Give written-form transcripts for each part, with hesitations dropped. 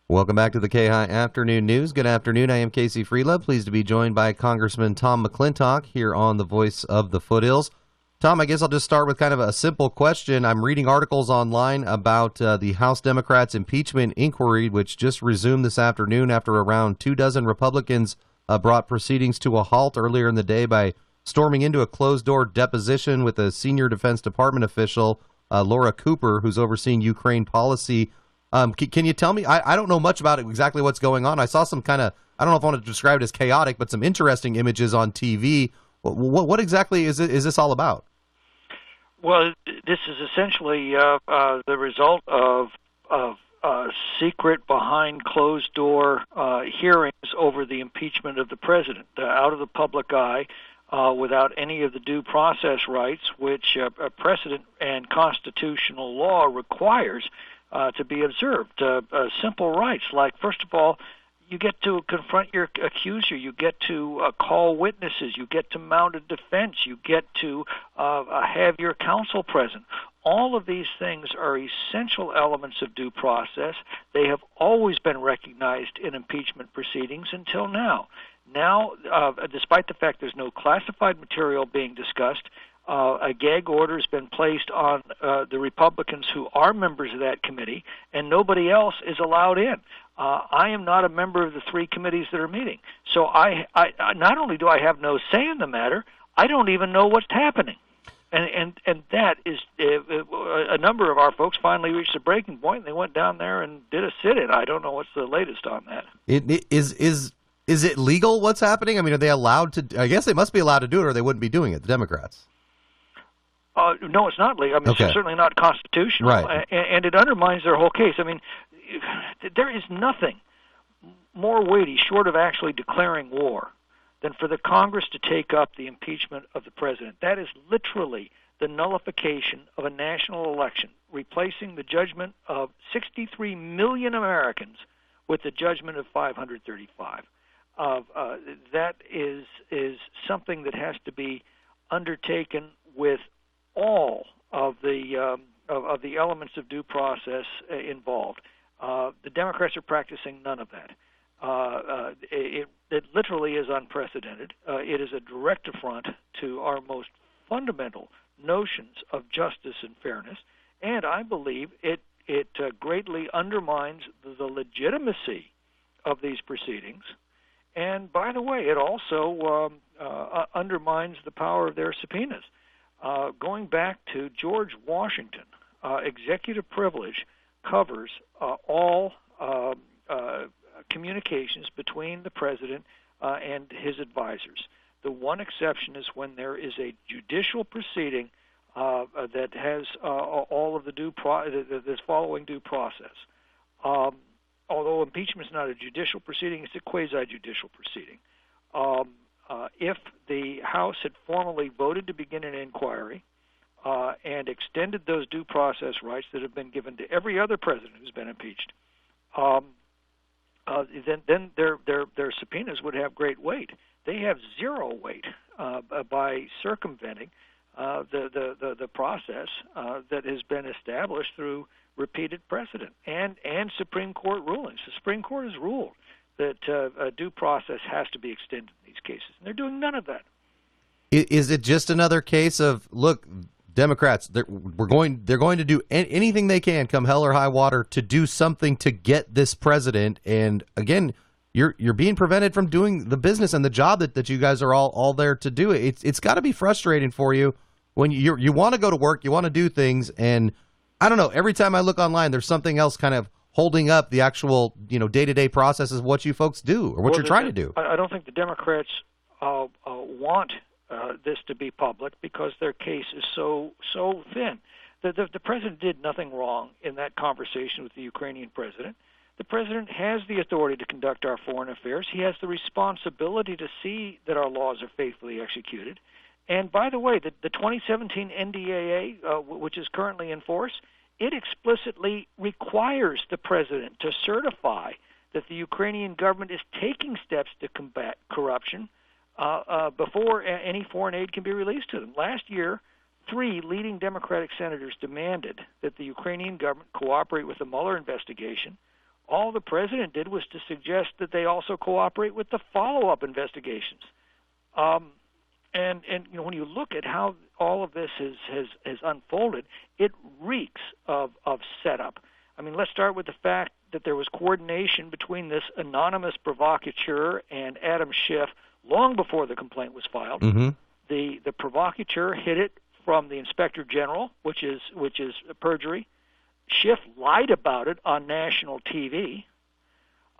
Welcome back to the KAHI Afternoon News. Good afternoon. I am Casey Freelove. Pleased to be joined by Congressman Tom McClintock here on the Voice of the Foothills. Tom, I guess I'll just start with kind of a simple question. I'm reading articles online about the House Democrats' impeachment inquiry, which just resumed this afternoon after around 24 Republicans brought proceedings to a halt earlier in the day by storming into a closed-door deposition with a senior Defense Department official, Laura Cooper, who's overseeing Ukraine policy. Can you tell me? I don't know much about exactly what's going on. I saw some kind of, I don't know if I want to describe it as chaotic, but some interesting images on TV. What exactly is this all about? Well, this is essentially the result of secret, behind closed door hearings over the impeachment of the president, out of the public eye, without any of the due process rights, which precedent and constitutional law requires to be observed. Simple rights like, first of all, you get to confront your accuser, you get to call witnesses, you get to mount a defense, you get to have your counsel present. All of these things are essential elements of due process. They have always been recognized in impeachment proceedings until now. Now, despite the fact there's no classified material being discussed, a gag order has been placed on the Republicans who are members of that committee, and nobody else is allowed in. I am not a member of the three committees that are meeting. So I not only do I have no say in the matter, I don't even know what's happening. And that is, a number of our folks finally reached a breaking point, and they went down there and did a sit-in. I don't know what's the latest on that. Is it legal what's happening? I mean, are they allowed to? I guess they must be allowed to do it, or they wouldn't be doing it, the Democrats. No, it's not legal. I mean, okay. It's certainly not constitutional, right. And it undermines their whole case. I mean, there is nothing more weighty, short of actually declaring war, than for the Congress to take up the impeachment of the president. That is literally the nullification of a national election, replacing the judgment of 63 million Americans with the judgment of 535. That is something that has to be undertaken with all of the elements of due process involved. The Democrats are practicing none of that. It literally is unprecedented. It is a direct affront to our most fundamental notions of justice and fairness, and I believe it greatly undermines the legitimacy of these proceedings. And by the way, it also undermines the power of their subpoenas. Going back to George Washington, executive privilege covers all communications between the president and his advisors. The one exception is when there is a judicial proceeding that has all of the that's following due process. Although impeachment is not a judicial proceeding, it's a quasi-judicial proceeding. If the House had formally voted to begin an inquiry and extended those due process rights that have been given to every other president who's been impeached, then their subpoenas would have great weight. They have zero weight by circumventing the process that has been established through repeated precedent and Supreme Court rulings. The Supreme Court has ruled that due process has to be extended in these cases, and they're doing none of that. Is it just another case of, look, Democrats, they're going to do anything they can, come hell or high water, to do something to get this president, and again, you're being prevented from doing the business and the job that you guys are all there to do. It's got to be frustrating for you when you want to go to work, you want to do things, and I don't know, every time I look online, there's something else kind of holding up the actual, day-to-day processes of what you folks do or what you're trying to do. I don't think the Democrats want this to be public because their case is so thin. The president did nothing wrong in that conversation with the Ukrainian president. The president has the authority to conduct our foreign affairs. He has the responsibility to see that our laws are faithfully executed. And by the way, the 2017 NDAA, which is currently in force, it explicitly requires the president to certify that the Ukrainian government is taking steps to combat corruption before any foreign aid can be released to them. Last year, 3 leading Democratic senators demanded that the Ukrainian government cooperate with the Mueller investigation All the president did was to suggest that they also cooperate with the follow-up investigations. And when you look at how all of this has unfolded, it reeks of setup. I mean, let's start with the fact that there was coordination between this anonymous provocateur and Adam Schiff long before the complaint was filed. Mm-hmm. The provocateur hid it from the inspector general, which is perjury. Schiff lied about it on national TV.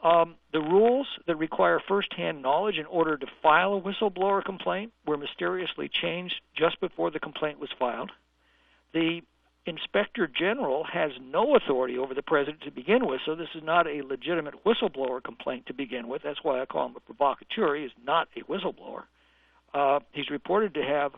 The rules that require first-hand knowledge in order to file a whistleblower complaint were mysteriously changed just before the complaint was filed. The inspector general has no authority over the president to begin with, so this is not a legitimate whistleblower complaint to begin with. That's why I call him a provocateur. He is not a whistleblower. He's reported to have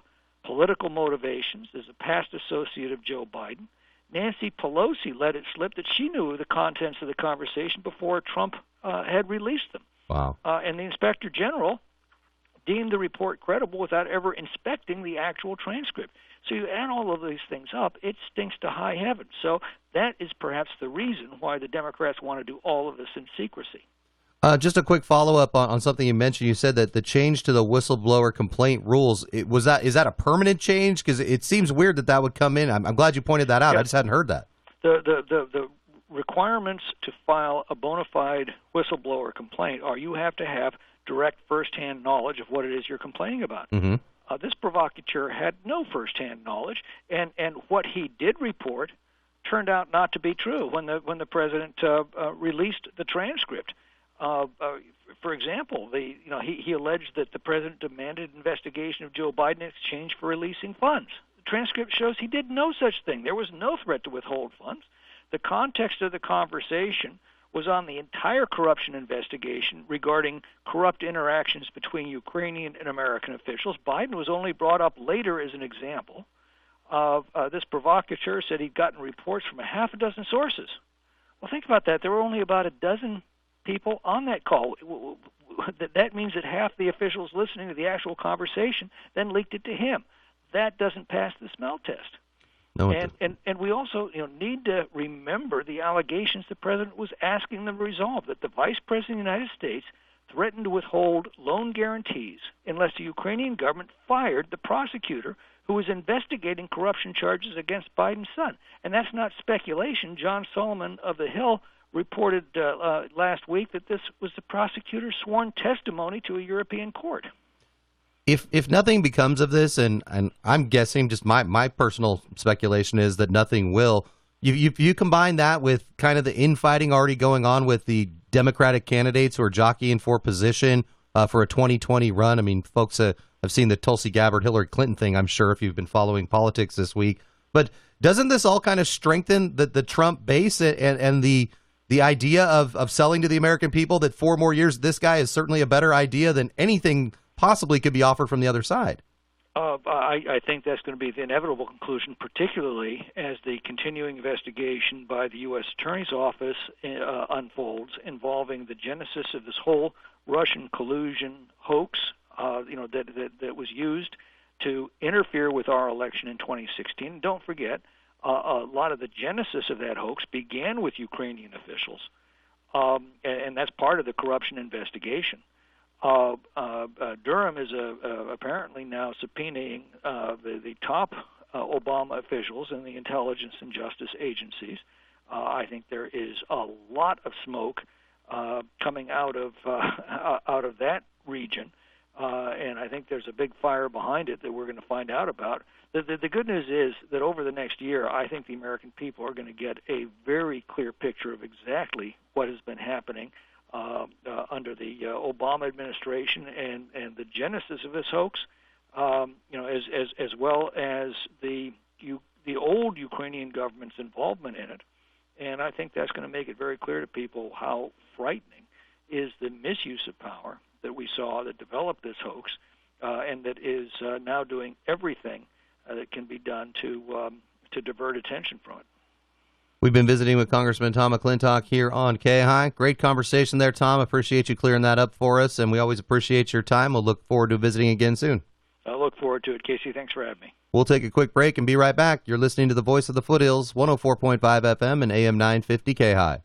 political motivations as a past associate of Joe Biden. Nancy Pelosi let it slip that she knew the contents of the conversation before Trump had released them. Wow. And the inspector general deemed the report credible without ever inspecting the actual transcript. So you add all of these things up, it stinks to high heaven. So that is perhaps the reason why the Democrats want to do all of this in secrecy. Just a quick follow-up on something you mentioned. You said that the change to the whistleblower complaint rules, is that a permanent change? Because it seems weird that would come in. I'm glad you pointed that out. Yeah. I just hadn't heard that. The requirements to file a bona fide whistleblower complaint are you have to have direct first-hand knowledge of what it is you're complaining about. Mm-hmm. This provocateur had no first-hand knowledge, and what he did report turned out not to be true when the president released the transcript. For example, he alleged that the president demanded investigation of Joe Biden in exchange for releasing funds. The transcript shows he did no such thing. There was no threat to withhold funds. The context of the conversation was on the entire corruption investigation regarding corrupt interactions between Ukrainian and American officials. Biden was only brought up later as an example. This provocateur said he'd gotten reports from a half a dozen sources. Well, think about that. There were only about a dozen people on that call. That means that half the officials listening to the actual conversation then leaked it to him. That doesn't pass the smell test. No, and we also need to remember the allegations the president was asking them to resolve, that the vice president of the United States threatened to withhold loan guarantees unless the Ukrainian government fired the prosecutor who was investigating corruption charges against Biden's son. And that's not speculation. John Solomon of The Hill reported last week that this was the prosecutor's sworn testimony to a European court. If nothing becomes of this, and I'm guessing, just my personal speculation is that nothing will, you combine that with kind of the infighting already going on with the Democratic candidates who are jockeying for position for a 2020 run. I mean, folks have seen the Tulsi Gabbard, Hillary Clinton thing, I'm sure, if you've been following politics this week. But doesn't this all kind of strengthen the Trump base and the idea of selling to the American people that 4 more years, this guy is certainly a better idea than anything possibly could be offered from the other side? I think that's going to be the inevitable conclusion, particularly as the continuing investigation by the U.S. Attorney's Office unfolds, involving the genesis of this whole Russian collusion hoax, that was used to interfere with our election in 2016. Don't forget, a lot of the genesis of that hoax began with Ukrainian officials, and that's part of the corruption investigation. Durham is apparently now subpoenaing the top Obama officials in the intelligence and justice agencies. I think there is a lot of smoke coming out of that region, and I think there's a big fire behind it that we're going to find out about. The good news is that over the next year, I think the American people are going to get a very clear picture of exactly what has been happening under the Obama administration and the genesis of this hoax, as well as the old Ukrainian government's involvement in it. And I think that's going to make it very clear to people how frightening is the misuse of power that we saw that developed this hoax, and that is now doing everything that can be done to divert attention from it. We've been visiting with Congressman Tom McClintock here on KAHI. Great conversation there, Tom. Appreciate you clearing that up for us, and we always appreciate your time. We'll look forward to visiting again soon. I look forward to it, Casey. Thanks for having me. We'll take a quick break and be right back. You're listening to the Voice of the Foothills, 104.5 FM and AM 950 KAHI.